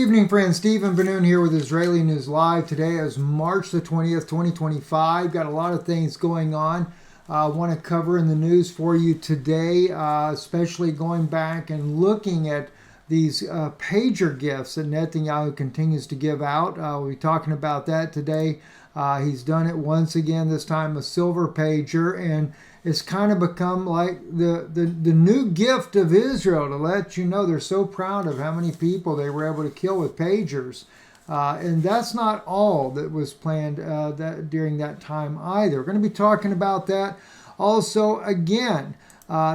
evening, friends. Stephen Benoon here with Israeli News Live. Today is March the 20th, 2025. Got a lot of things going on. I want to cover in the news for you today, especially going back and looking at these pager gifts that Netanyahu continues to give out. We'll be talking about that today. He's done it once again, this time a silver pager, and it's kind of become like the new gift of Israel to let you know they're so proud of how many people they were able to kill with pagers. And that's not all that was planned during that time either. We're going to be talking about that. Also, again,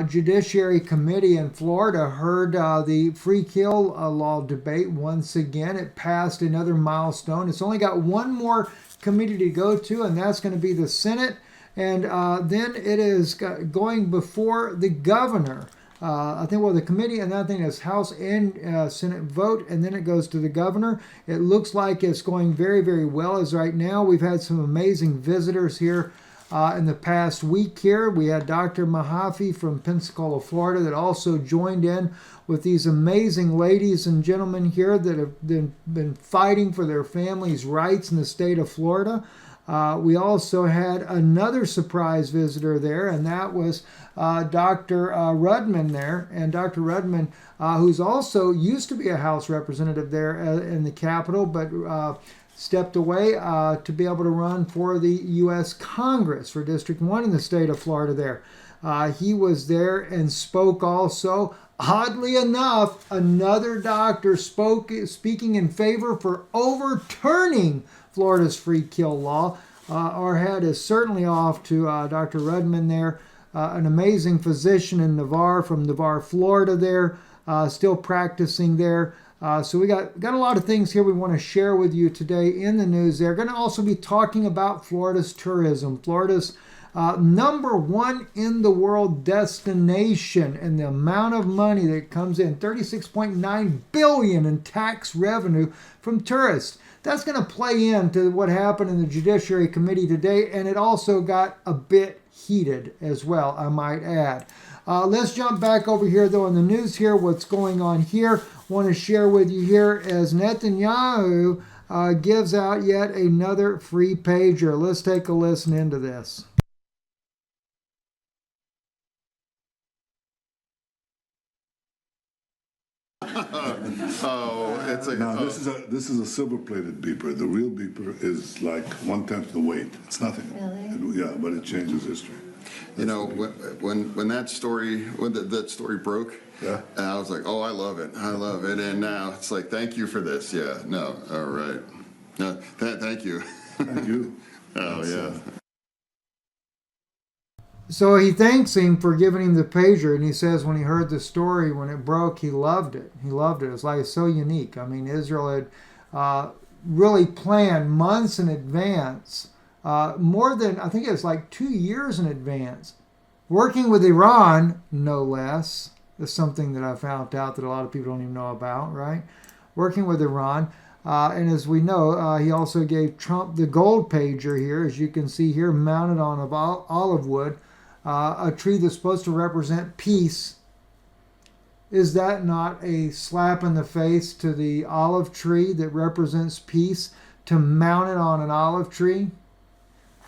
Judiciary Committee in Florida heard the free kill law debate once again. It passed another milestone. It's only got one more committee to go to, and that's going to be the Senate. And then it is going before the governor. The committee, and I think it's House and Senate vote, and then it goes to the governor. It looks like it's going very, very well as right now. We've had some amazing visitors here in the past week here. We had Dr. Mahaffey from Pensacola, Florida, that also joined in with these amazing ladies and gentlemen here that have been fighting for their families' rights in the state of Florida. We also had another surprise visitor there, and that was Dr. Rudman there. And Dr. Rudman, who's also used to be a House representative there in the Capitol, but stepped away to be able to run for the U.S. Congress for District 1 in the state of Florida there. He was there and spoke also. Oddly enough, another doctor speaking in favor for overturning Florida's free kill law. Our head is certainly off to Dr. Rudman there, an amazing physician in Navarre, from Navarre, Florida there, still practicing there. So we got a lot of things here we want to share with you today in the news. They're going to also be talking about Florida's tourism. Florida's number one in the world destination, and the amount of money that comes in, $36.9 billion in tax revenue from tourists. That's going to play into what happened in the Judiciary Committee today, and it also got a bit heated as well, I might add. Let's jump back over here, though, in the news here, what's going on here. Want to share with you here as Netanyahu gives out yet another free pager. Let's take a listen into this. This is a silver-plated beeper. The real beeper is like 1/10 the weight. It's nothing. Really? But it changes history. When that story broke, yeah, and I was like, oh, I love it, and now it's like, thank you for this. Yeah, no, all right, no, thank you. Thank you. Oh yeah. So he thanks him for giving him the pager, and he says when he heard the story, when it broke, he loved it. He loved it. It's like so unique. I mean, Israel had really planned months in advance, more than, I think it was like 2 years in advance, working with Iran, no less. That's something that I found out that a lot of people don't even know about, right? Working with Iran. And as we know, he also gave Trump the gold pager here, as you can see here, mounted on olive wood. A tree that's supposed to represent peace. Is that not a slap in the face to the olive tree that represents peace, to mount it on an olive tree?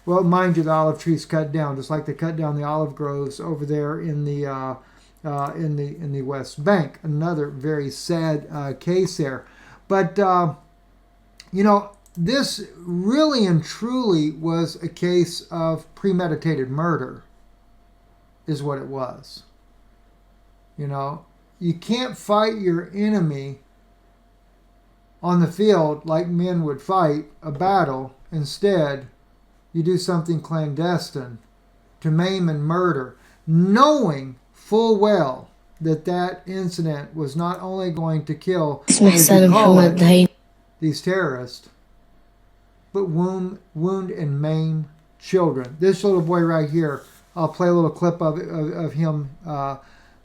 Well, mind you, the olive tree's cut down, just like they cut down the olive groves over there in the West Bank. Another very sad case there. But this really and truly was a case of premeditated murder. Is what it was. You can't fight your enemy on the field like men would fight a battle. Instead, you do something clandestine to maim and murder, knowing full well that incident was not only going to kill these terrorists, but wound and maim children. This little boy right here, I'll play a little clip of him,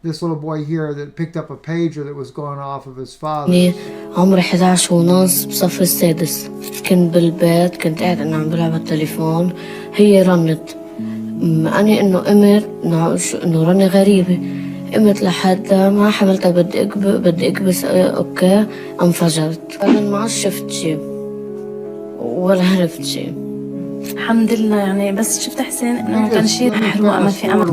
this little boy here that picked up a pager that was going off of his father. عمري 11 ونص بصف السادس، كنت بالبيت، كنت قاعد أنا عم بلعب التليفون، هي رنت. أنا إنه أمر إنه رنة غريبة، قمت لحد ما حملتها بدي اكبس اوكي انفجرت. انا ما عاد شفت شي ولا عرفت شي. الحمد لله يعني بس شفت حسين انه كان شيء حلو وامل في امل.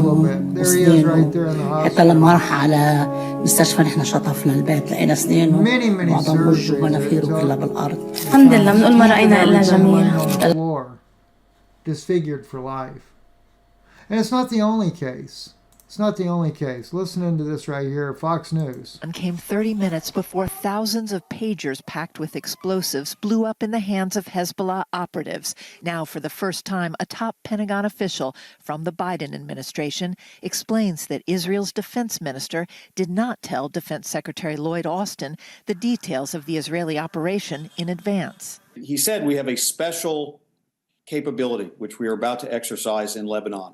حتى لما راح على مستشفى نحن شطفنا البيت لقينا سنينه وعظم وجهه ومناخيره كلها بالارض. الحمد لله بنقول ما راينا الا جميل. Disfigured for life. And it's not the only case. It's not the only case. Listen into this right here, Fox News. And came 30 minutes before thousands of pagers packed with explosives blew up in the hands of Hezbollah operatives. Now, for the first time, a top Pentagon official from the Biden administration explains that Israel's defense minister did not tell Defense Secretary Lloyd Austin the details of the Israeli operation in advance. He said we have a special capability, which we are about to exercise in Lebanon,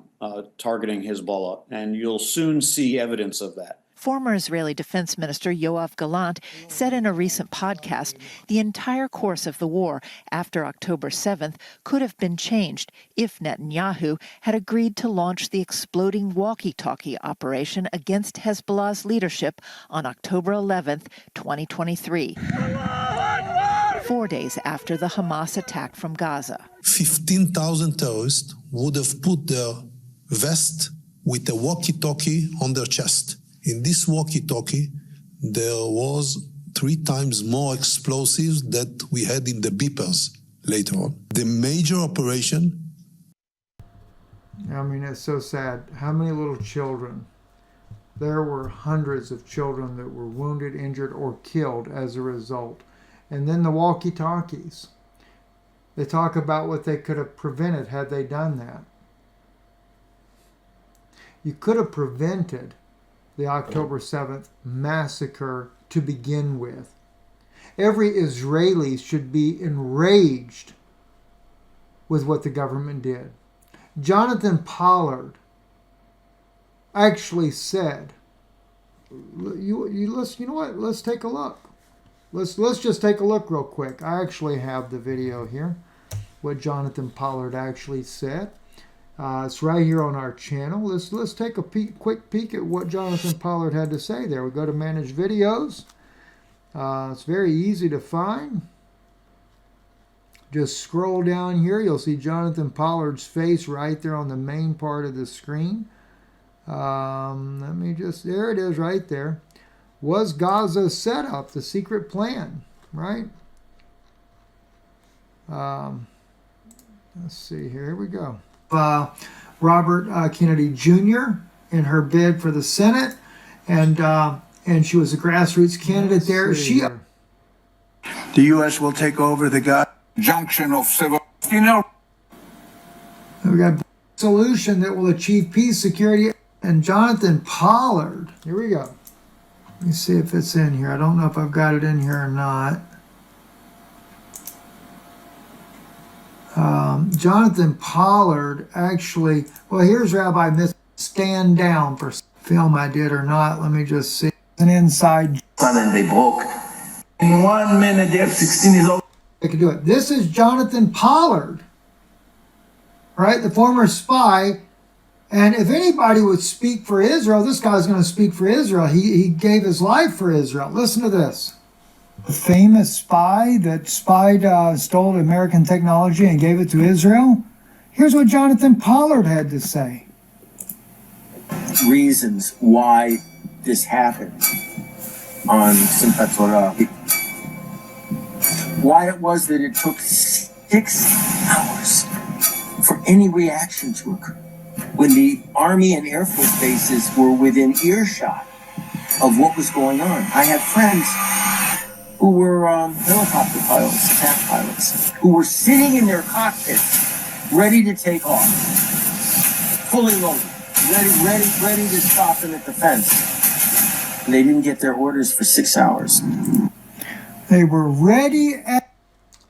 targeting Hezbollah, and you'll soon see evidence of that. Former Israeli Defense Minister Yoav Gallant said in a recent podcast the entire course of the war after October 7th could have been changed if Netanyahu had agreed to launch the exploding walkie-talkie operation against Hezbollah's leadership on October 11th, 2023. 4 days after the Hamas attack from Gaza. 15,000 terrorists would have put their vest with a walkie-talkie on their chest. In this walkie-talkie, there was 3 times more explosives that we had in the beepers later on. The major operation. I mean, it's so sad. How many little children? There were hundreds of children that were wounded, injured, or killed as a result. And then the walkie-talkies. They talk about what they could have prevented had they done that. You could have prevented the October 7th massacre to begin with. Every Israeli should be enraged with what the government did. Jonathan Pollard actually said, you know what? Let's take a look. Let's just take a look real quick. I actually have the video here, what Jonathan Pollard actually said. It's right here on our channel. Let's take a quick peek at what Jonathan Pollard had to say there. We go to Manage Videos. It's very easy to find. Just scroll down here. You'll see Jonathan Pollard's face right there on the main part of the screen. There it is right there. Was Gaza set up, the secret plan, right? Let's see, here we go. Robert Kennedy Jr. in her bid for the Senate, and she was a grassroots candidate there. The U.S. will take over the junction of civil. We got a solution that will achieve peace, security, and Jonathan Pollard. Here we go. Let me see if it's in here. I don't know if I've got it in here or not. Jonathan Pollard actually, well, here's Rabbi Miss. Stand down for film I did or not. Let me just see. An inside. And they broke. In 1 minute, the F-16 is over. They could do it. This is Jonathan Pollard, right? The former spy. And if anybody would speak for Israel, this guy's going to speak for Israel. He gave his life for Israel. Listen to this. The famous spy that stole American technology and gave it to Israel. Here's what Jonathan Pollard had to say. Reasons why this happened on Simchat Torah. Why it was that it took 6 hours for any reaction to occur, when the Army and Air Force bases were within earshot of what was going on. I had friends who were helicopter pilots, attack pilots, who were sitting in their cockpits, ready to take off, fully loaded, ready to stop them at the fence. And they didn't get their orders for 6 hours. They were ready at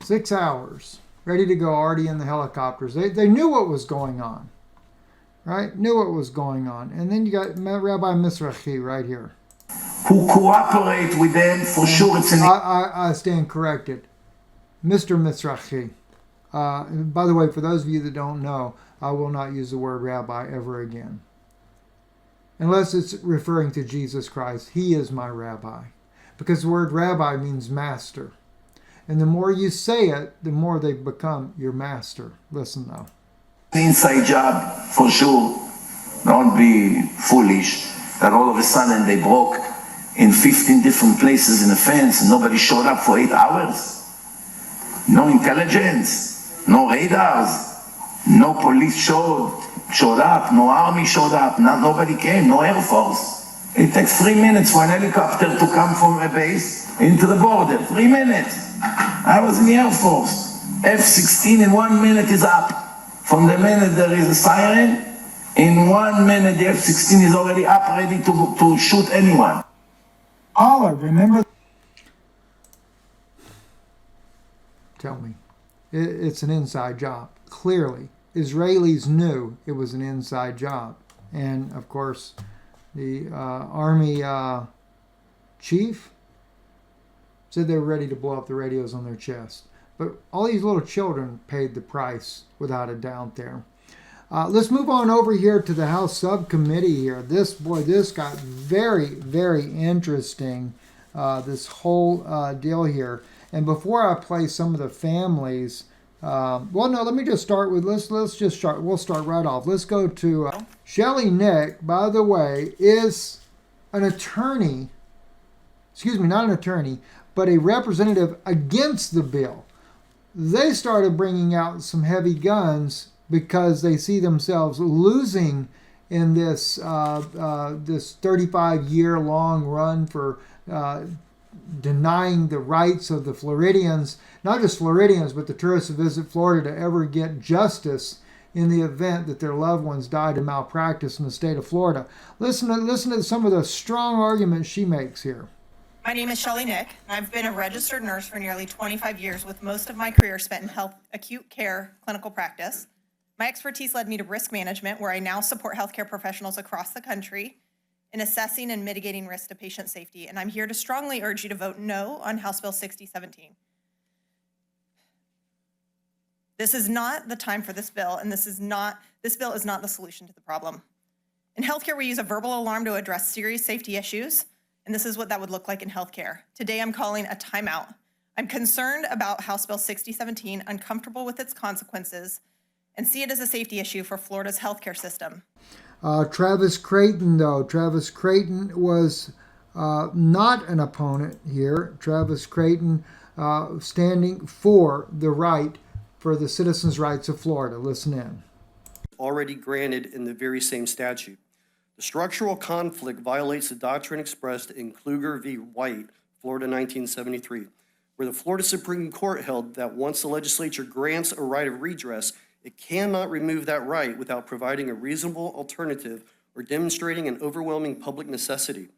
6 hours, ready to go, already in the helicopters. They knew what was going on. Right? Knew what was going on. And then you got Rabbi Mizrahi right here. Who cooperate with them for sure. I stand corrected. Mr. Mizrahi. By the way, for those of you that don't know, I will not use the word rabbi ever again. unless it's referring to Jesus Christ. He is my rabbi. Because the word rabbi means master. And the more you say it, the more they become your master. Listen now. Inside job, for sure. Don't be foolish that all of a sudden they broke in 15 different places in a fence and nobody showed up for 8 hours. No intelligence, no radars, no police showed up, no army showed up, nobody came, no Air Force. It takes 3 minutes for an helicopter to come from a base into the border. 3 minutes. I was in the Air Force. F-16 in 1 minute is up. From the minute there is a siren, in 1 minute the F-16 is already up, ready to shoot anyone. Pollard, remember? Tell me. It's an inside job. Clearly, Israelis knew it was an inside job. And, of course, the Army chief said they were ready to blow up the radios on their chest. But all these little children paid the price, without a doubt there. Let's move on over here to the House subcommittee here. This got very, very interesting, this whole deal here. And before I play some of the families, well, no, let me just start with, we'll start right off. Let's go to Shelley Nick, by the way, is an attorney, not an attorney, but a representative against the bill. They started bringing out some heavy guns because they see themselves losing in this 35-year-long run for denying the rights of the Floridians, not just Floridians, but the tourists who visit Florida, to ever get justice in the event that their loved ones died of malpractice in the state of Florida. Listen to some of the strong arguments she makes here. My name is Shelley Nick. I've been a registered nurse for nearly 25 years, with most of my career spent in acute care clinical practice. My expertise led me to risk management, where I now support healthcare professionals across the country in assessing and mitigating risk to patient safety. And I'm here to strongly urge you to vote no on House Bill 6017. This is not the time for this bill, and this bill is not the solution to the problem. In healthcare, we use a verbal alarm to address serious safety issues, and this is what that would look like in healthcare. Today, I'm calling a timeout. I'm concerned about House Bill 6017, uncomfortable with its consequences, and see it as a safety issue for Florida's healthcare system. Travis Creighton, though. Travis Creighton was not an opponent here. Travis Creighton standing for the right, for the citizens' rights of Florida. Listen in. Already granted in the very same statute. The structural conflict violates the doctrine expressed in Kluger v. White, Florida 1973, where the Florida Supreme Court held that once the legislature grants a right of redress, it cannot remove that right without providing a reasonable alternative or demonstrating an overwhelming public necessity.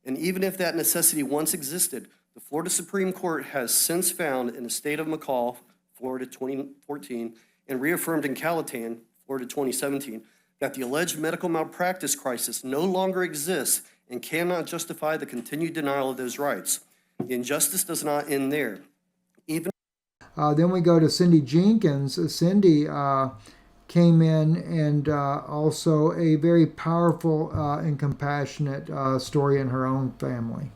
And even if that necessity once existed, the Florida Supreme Court has since found in the state of McCall, Florida 2014, and reaffirmed in Calatan, Florida 2017, that the alleged medical malpractice crisis no longer exists and cannot justify the continued denial of those rights. The injustice does not end there. Then we go to Cindy Jenkins. Cindy came in, and also a very powerful and compassionate story in her own family.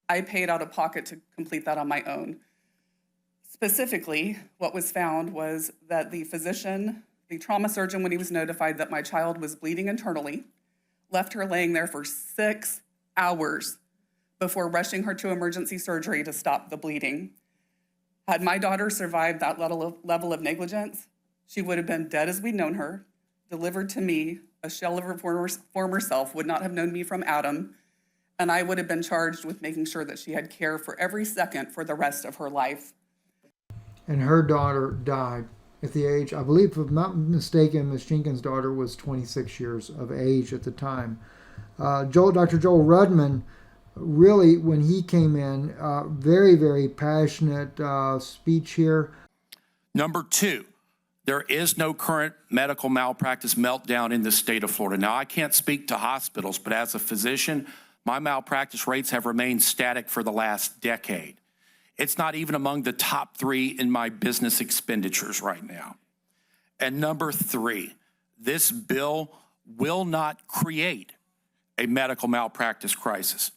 I paid out of pocket to complete that on my own. Specifically, what was found was that the physician, the trauma surgeon, when he was notified that my child was bleeding internally, left her laying there for 6 hours before rushing her to emergency surgery to stop the bleeding. Had my daughter survived that level of negligence, she would have been dead as we'd known her, delivered to me, a shell of her former self, would not have known me from Adam, and I would have been charged with making sure that she had care for every second for the rest of her life. And her daughter died at the age, I believe, if I'm not mistaken, Ms. Jenkins' daughter was 26 years of age at the time. Dr. Joel Rudman, really, when he came in, very, very passionate speech here. Number two, there is no current medical malpractice meltdown in the state of Florida. Now, I can't speak to hospitals, but as a physician, my malpractice rates have remained static for the last decade. It's not even among the top 3 in my business expenditures right now. And number 3, this bill will not create a medical malpractice crisis.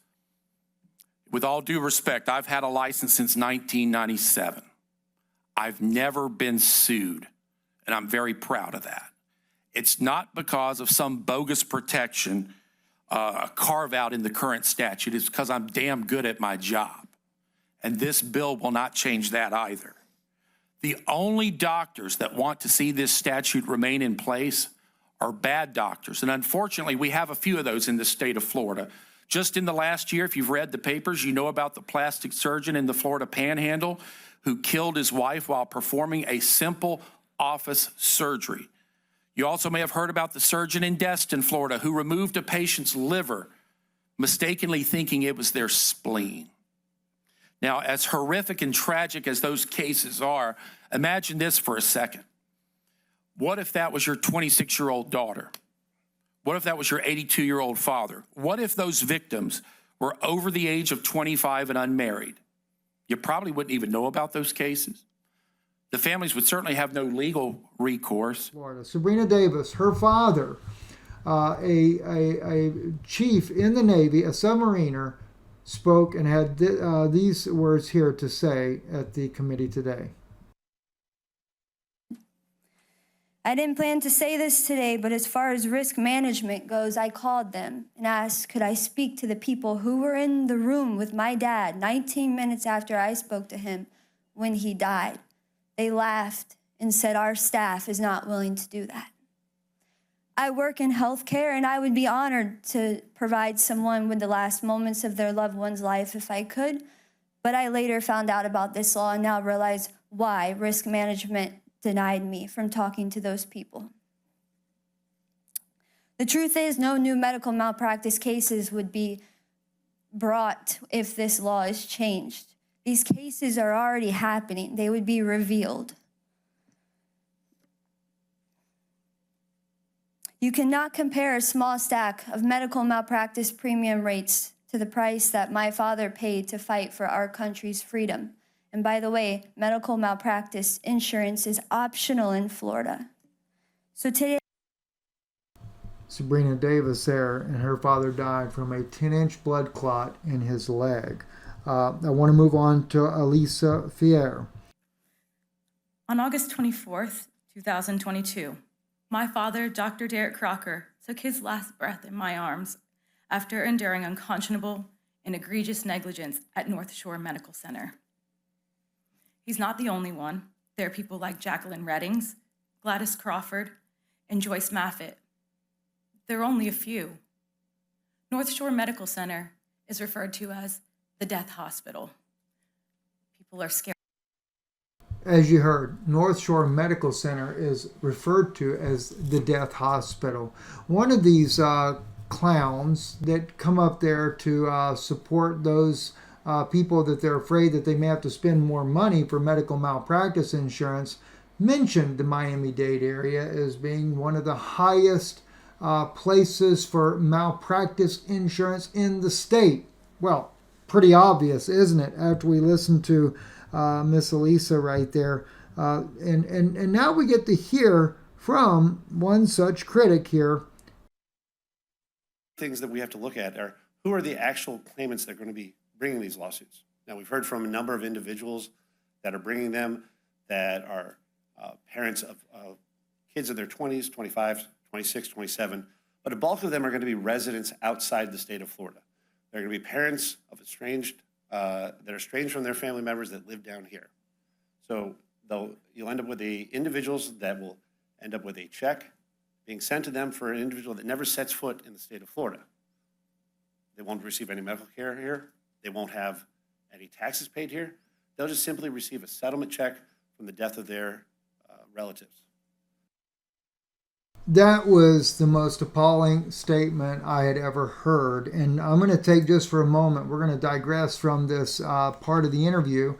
With all due respect, I've had a license since 1997. I've never been sued, and I'm very proud of that. It's not because of some bogus protection carve out in the current statute. It's because I'm damn good at my job. And this bill will not change that either. The only doctors that want to see this statute remain in place are bad doctors. And unfortunately, we have a few of those in the state of Florida. Just in the last year, if you've read the papers, you know about the plastic surgeon in the Florida Panhandle who killed his wife while performing a simple office surgery. You also may have heard about the surgeon in Destin, Florida, who removed a patient's liver, mistakenly thinking it was their spleen. Now, as horrific and tragic as those cases are, imagine this for a second. What if that was your 26-year-old daughter? What if that was your 82-year-old father? What if those victims were over the age of 25 and unmarried? You probably wouldn't even know about those cases. The families would certainly have no legal recourse. Florida. Sabrina Davis, her father, a chief in the Navy, a submariner, spoke and had these words here to say at the committee today. I didn't plan to say this today, but as far as risk management goes, I called them and asked, could I speak to the people who were in the room with my dad 19 minutes after I spoke to him when he died? They laughed and said, our staff is not willing to do that. I work in healthcare, and I would be honored to provide someone with the last moments of their loved one's life if I could, but I later found out about this law and now realize why risk management denied me from talking to those people. The truth is, no new medical malpractice cases would be brought if this law is changed. These cases are already happening. They would be revealed. You cannot compare a small stack of medical malpractice premium rates to the price that my father paid to fight for our country's freedom. And by the way, medical malpractice insurance is optional in Florida. So today, Sabrina Davis there, and her father died from a 10-inch blood clot in his leg. I want to move on to Elisa Fier. On August 24th, 2022, my father, Dr. Derek Crocker, took his last breath in my arms after enduring unconscionable and egregious negligence at North Shore Medical Center. He's not the only one. There are people like Jacqueline Reddings, Gladys Crawford, and Joyce Maffitt. There are only a few. North Shore Medical Center is referred to as the death hospital. People are scared. As you heard, North Shore Medical Center is referred to as the death hospital. One of these clowns that come up there to support those people that they're afraid that they may have to spend more money for medical malpractice insurance mentioned the Miami-Dade area as being one of the highest places for malpractice insurance in the state. Well, pretty obvious, isn't it, after we listen to Miss Elisa right there. And now we get to hear from one such critic here. Things that we have to look at are who are the actual claimants that are going to be bringing these lawsuits. Now, we've heard from a number of individuals that are bringing them that are parents of kids in their 20s, 25, 26, 27, but a bulk of them are going to be residents outside the state of Florida. They're going to be parents of that are estranged from their family members that live down here. So you'll end up with the individuals that will end up with a check being sent to them for an individual that never sets foot in the state of Florida. They won't receive any medical care here. They won't have any taxes paid here. They'll just simply receive a settlement check from the death of their relatives. That was the most appalling statement I had ever heard. And I'm going to take just for a moment, we're going to digress from this part of the interview.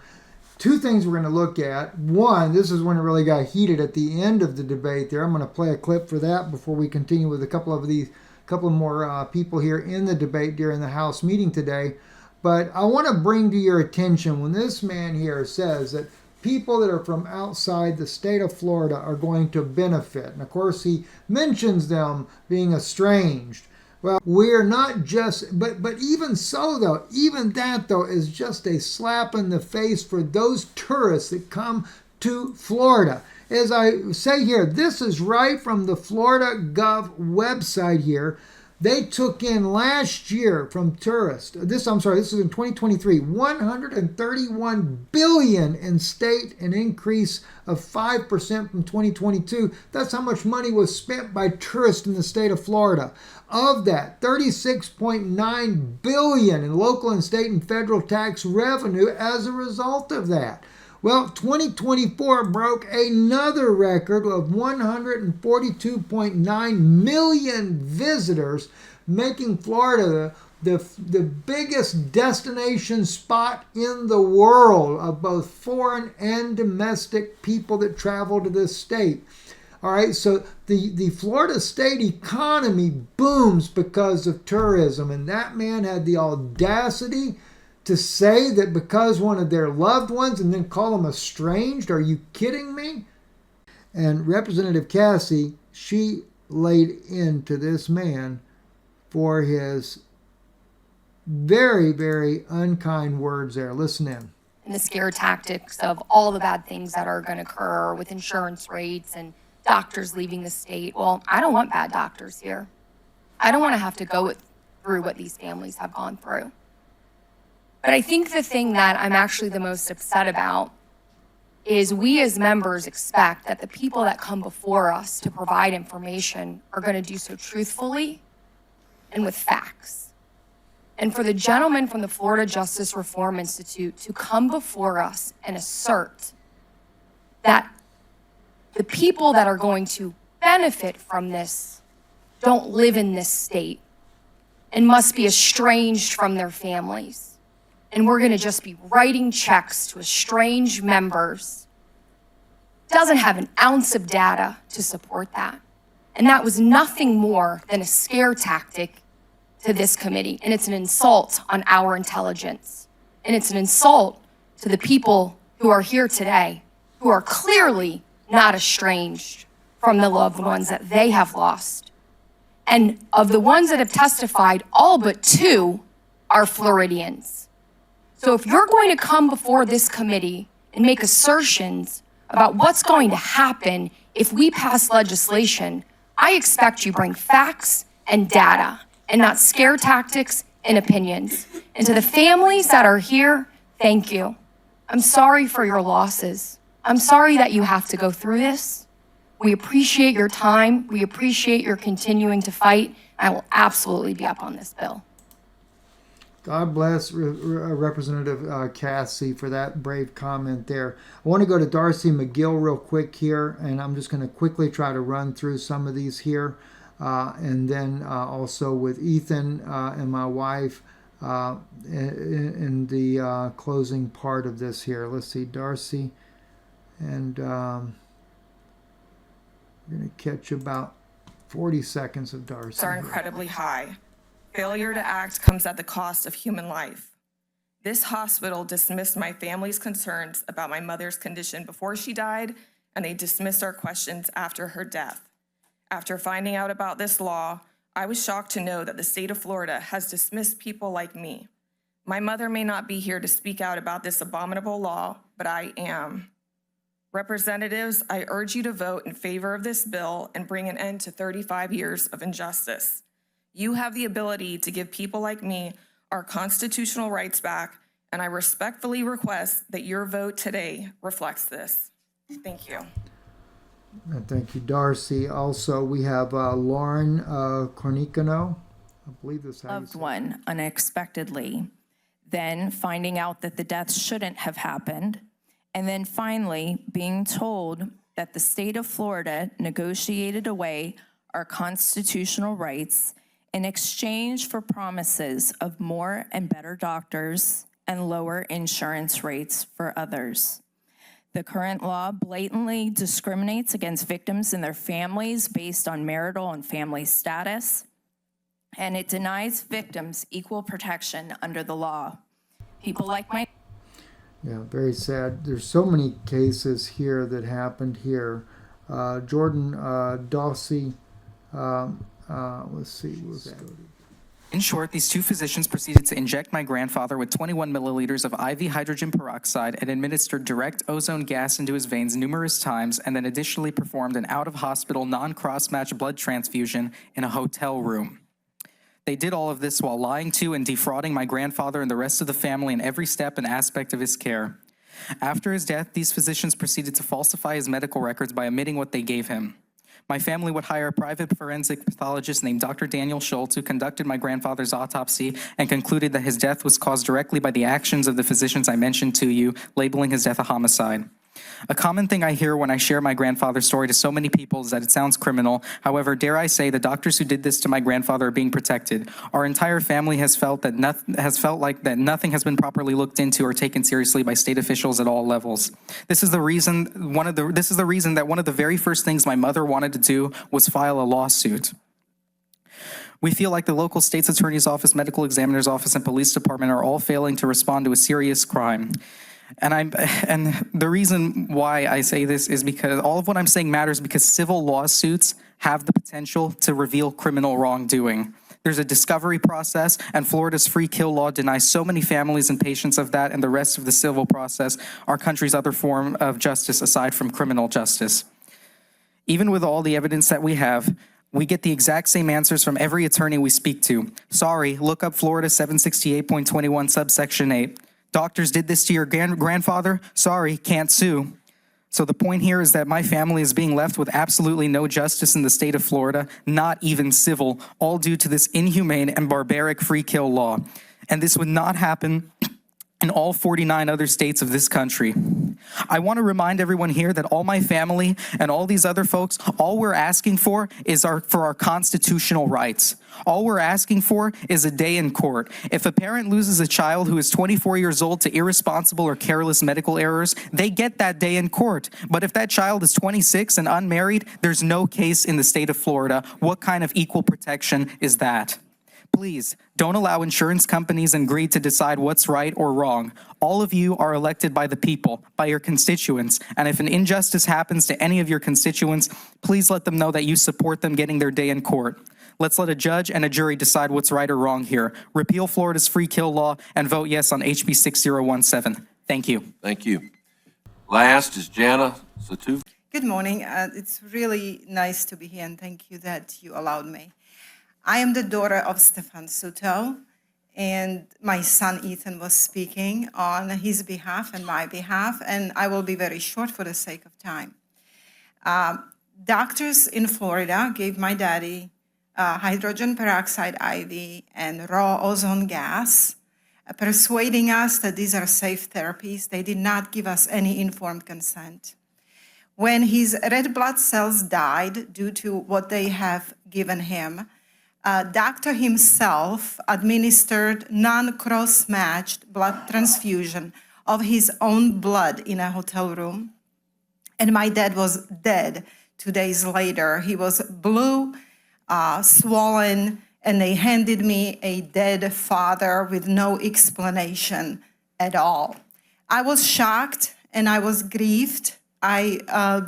Two things we're going to look at. One, this is when it really got heated at the end of the debate there. I'm going to play a clip for that before we continue with a couple more people here in the debate during the House meeting today. But I want to bring to your attention when this man here says that people that are from outside the state of Florida are going to benefit. And of course, he mentions them being estranged. Well, we're not just, but even so though, even that though is just a slap in the face for those tourists that come to Florida. As I say here, this is right from the Florida Gov website here. They took in last year from tourists, this is in 2023, $131 billion in state, an increase of 5% from 2022. That's how much money was spent by tourists in the state of Florida. Of that, $36.9 billion in local and state and federal tax revenue as a result of that. Well, 2024 broke another record of 142.9 million visitors, making Florida the biggest destination spot in the world of both foreign and domestic people that travel to this state. All right, so the Florida state economy booms because of tourism, and that man had the audacity to say that because one of their loved ones and then call them estranged. Are you kidding me? And Representative Cassie, she laid into this man for his very, very unkind words there. Listen in. And the scare tactics of all the bad things that are going to occur with insurance rates and doctors leaving the state. Well, I don't want bad doctors here. I don't want to have to go through what these families have gone through. But I think the thing that I'm actually the most upset about is we as members expect that the people that come before us to provide information are going to do so truthfully and with facts. And for the gentleman from the Florida Justice Reform Institute to come before us and assert that the people that are going to benefit from this don't live in this state and must be estranged from their families, and we're going to just be writing checks to estranged members, doesn't have an ounce of data to support that. And that was nothing more than a scare tactic to this committee. And it's an insult on our intelligence. And it's an insult to the people who are here today, who are clearly not estranged from the loved ones that they have lost. And of the ones that have testified, all but 2 are Floridians. So if you're going to come before this committee and make assertions about what's going to happen if we pass legislation, I expect you bring facts and data and not scare tactics and opinions. And to the families that are here, thank you. I'm sorry for your losses. I'm sorry that you have to go through this. We appreciate your time. We appreciate your continuing to fight. I will absolutely be up on this bill. God bless Representative Cassie for that brave comment there. I want to go to Darcy McGill real quick here, and I'm just going to quickly try to run through some of these here. And then also with Ethan and my wife in the closing part of this here. Let's see, Darcy. And we're going to catch about 40 seconds of Darcy. Are incredibly high. Failure to act comes at the cost of human life. This hospital dismissed my family's concerns about my mother's condition before she died, and they dismissed our questions after her death. After finding out about this law, I was shocked to know that the state of Florida has dismissed people like me. My mother may not be here to speak out about this abominable law, but I am. Representatives, I urge you to vote in favor of this bill and bring an end to 35 years of injustice. You have the ability to give people like me our constitutional rights back, and I respectfully request that your vote today reflects this. Thank you. And thank you, Darcy. Also, we have Lauren Cornicano. I believe this is how you say it. Loved one unexpectedly, then finding out that the death shouldn't have happened, and then finally being told that the state of Florida negotiated away our constitutional rights in exchange for promises of more and better doctors and lower insurance rates for others. The current law blatantly discriminates against victims and their families based on marital and family status, and it denies victims equal protection under the law. People like my... Yeah, very sad. There's so many cases here that happened here. Jordan Dawsey, Let's see. Let's go to In short, these two physicians proceeded to inject my grandfather with 21 milliliters of IV hydrogen peroxide and administered direct ozone gas into his veins numerous times, and then additionally performed an out-of-hospital non-cross-match blood transfusion in a hotel room. They did all of this while lying to and defrauding my grandfather and the rest of the family in every step and aspect of his care. After his death, these physicians proceeded to falsify his medical records by omitting what they gave him. My family would hire a private forensic pathologist named Dr. Daniel Schultz, who conducted my grandfather's autopsy and concluded that his death was caused directly by the actions of the physicians I mentioned to you, labeling his death a homicide. A common thing I hear when I share my grandfather's story to so many people is that it sounds criminal. However, dare I say, the doctors who did this to my grandfather are being protected. Our entire family has felt like that nothing has been properly looked into or taken seriously by state officials at all levels. This is the reason that one of the very first things my mother wanted to do was file a lawsuit. We feel like the local state's attorney's office, medical examiner's office, and police department are all failing to respond to a serious crime. And the reason why I say this is because all of what I'm saying matters because civil lawsuits have the potential to reveal criminal wrongdoing. There's a discovery process, and Florida's free kill law denies so many families and patients of that and the rest of the civil process, our country's other form of justice aside from criminal justice. Even with all the evidence that we have, we get the exact same answers from every attorney we speak to. Sorry, look up Florida 768.21 subsection 8. Doctors did this to your grandfather? Sorry, can't sue. So the point here is that my family is being left with absolutely no justice in the state of Florida, not even civil, all due to this inhumane and barbaric free kill law. And this would not happen in all 49 other states of this country. I want to remind everyone here that all my family and all these other folks, all we're asking for is for our constitutional rights. All we're asking for is a day in court. If a parent loses a child who is 24 years old to irresponsible or careless medical errors, they get that day in court. But if that child is 26 and unmarried, there's no case in the state of Florida. What kind of equal protection is that? Please, don't allow insurance companies and greed to decide what's right or wrong. All of you are elected by the people, by your constituents, and if an injustice happens to any of your constituents, please let them know that you support them getting their day in court. Let's let a judge and a jury decide what's right or wrong here. Repeal Florida's free kill law and vote yes on HB 6017. Thank you. Thank you. Last is Jana Satu. Good morning. It's really nice to be here, and thank you that you allowed me. I am the daughter of Stefan Suto, and my son Ethan was speaking on his behalf and my behalf, and I will be very short for the sake of time. Doctors in Florida gave my daddy hydrogen peroxide IV and raw ozone gas, persuading us that these are safe therapies. They did not give us any informed consent. When his red blood cells died due to what they have given him, doctor himself administered non-cross-matched blood transfusion of his own blood in a hotel room. And my dad was dead 2 days later. He was blue, swollen, and they handed me a dead father with no explanation at all. I was shocked and I was grieved. I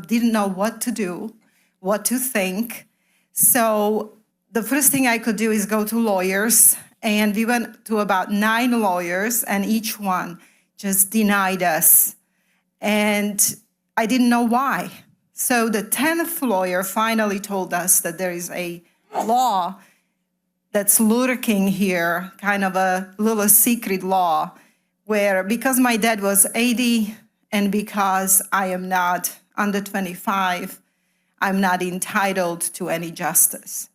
didn't know what to do, what to think. So the first thing I could do is go to lawyers, and we went to about 9 lawyers, and each one just denied us. And I didn't know why. So the 10th lawyer finally told us that there is a law that's lurking here, kind of a little secret law, where because my dad was 80 and because I am not under 25, I'm not entitled to any justice.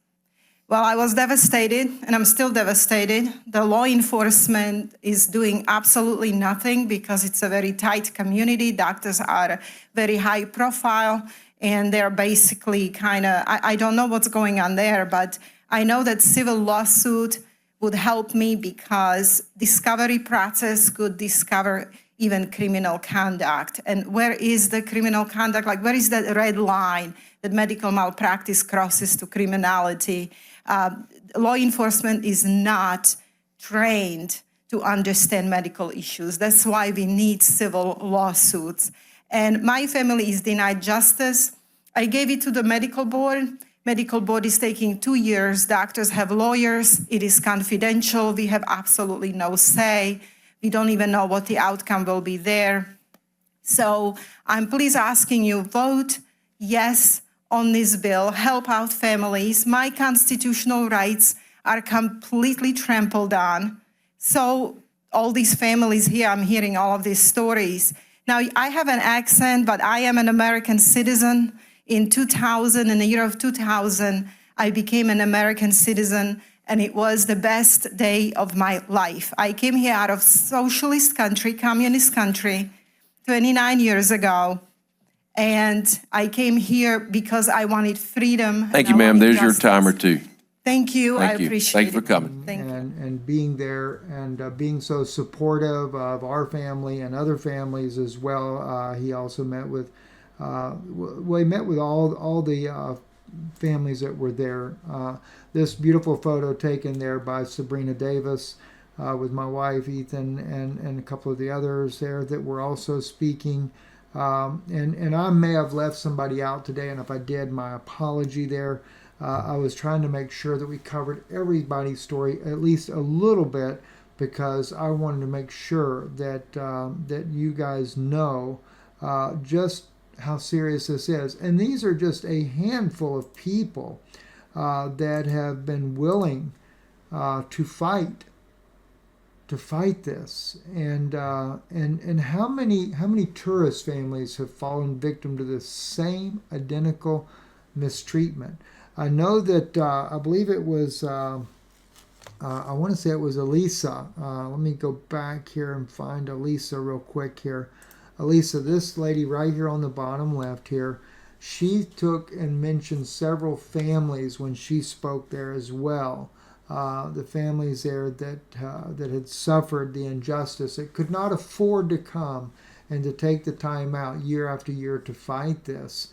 Well, I was devastated, and I'm still devastated. The law enforcement is doing absolutely nothing because it's a very tight community. Doctors are very high profile, and they're basically I don't know what's going on there, but I know that civil lawsuit would help me because discovery process could discover even criminal conduct. And where is the criminal conduct? Like, where is that red line that medical malpractice crosses to criminality? Law enforcement is not trained to understand medical issues. That's why we need civil lawsuits. And my family is denied justice. I gave it to the medical board Medical board is taking 2 years. Doctors have lawyers. It is confidential. We have absolutely no say. We don't even know what the outcome will be there. So I'm please asking you, vote yes on this bill, help out families. My constitutional rights are completely trampled on. So all these families here, I'm hearing all of these stories. Now, I have an accent, but I am an American citizen. In 2000, in the year of 2000, I became an American citizen, and it was the best day of my life. I came here out of socialist country, communist country, 29 years ago, and I came here because I wanted freedom. Thank you, ma'am. There's your timer, too. Thank you. Thank I you. appreciate Thank you it. for coming. And being there and being so supportive of our family and other families as well. He also met with, he met with all the families that were there. This beautiful photo taken there by Sabrina Davis with my wife, Ethan, and a couple of the others there that were also speaking. And I may have left somebody out today, and if I did, my apology there. I was trying to make sure that we covered everybody's story at least a little bit, because I wanted to make sure that that you guys know just how serious this is. And these are just a handful of people that have been willing to fight this. And how many tourist families have fallen victim to the same identical mistreatment? I know that I believe it was I want to say it was Elisa. Let me go back here and find Elisa real quick here. Elisa, this lady right here on the bottom left here, she took and mentioned several families when she spoke there as well. The families there that had suffered the injustice, that could not afford to come and to take the time out year after year to fight this.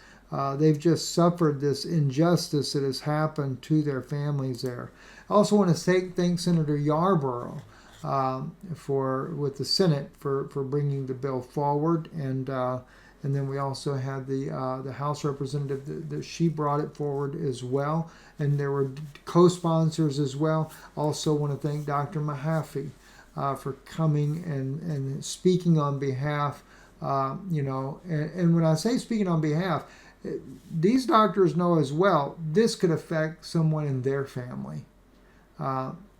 They've just suffered this injustice that has happened to their families there. I also want to thank Senator Yarborough with the Senate for bringing the bill forward, and then we also had the House representative that she brought it forward as well, and there were co-sponsors as well. Also want to thank Dr. Mahaffey for coming and speaking on behalf. And when I say speaking on behalf, these doctors know as well this could affect someone in their family.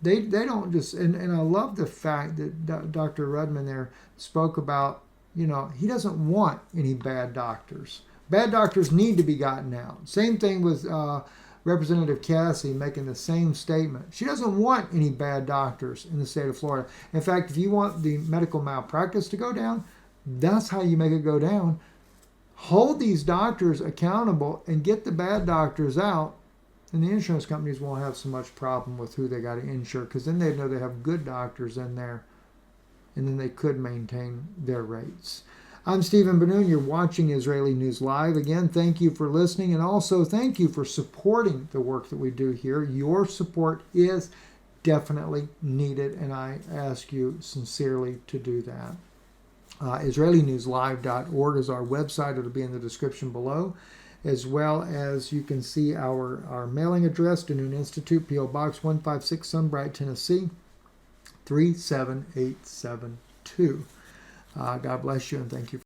They don't just, and I love the fact that Dr. Rudman there spoke about, he doesn't want any bad doctors. Bad doctors need to be gotten out. Same thing with Representative Cassie making the same statement. She doesn't want any bad doctors in the state of Florida. In fact, if you want the medical malpractice to go down, that's how you make it go down. Hold these doctors accountable and get the bad doctors out, and the insurance companies won't have so much problem with who they got to insure, because then they know they have good doctors in there, and then they could maintain their rates. I'm Stephen Benoon. You're watching Israeli News Live. Again, thank you for listening, and also thank you for supporting the work that we do here. Your support is definitely needed, and I ask you sincerely to do that. IsraeliNewsLive.org is our website. It'll be in the description below, as well as you can see our mailing address, Danoon Institute, P.O. Box 156, Sunbright, Tennessee, 37872. God bless you, and thank you.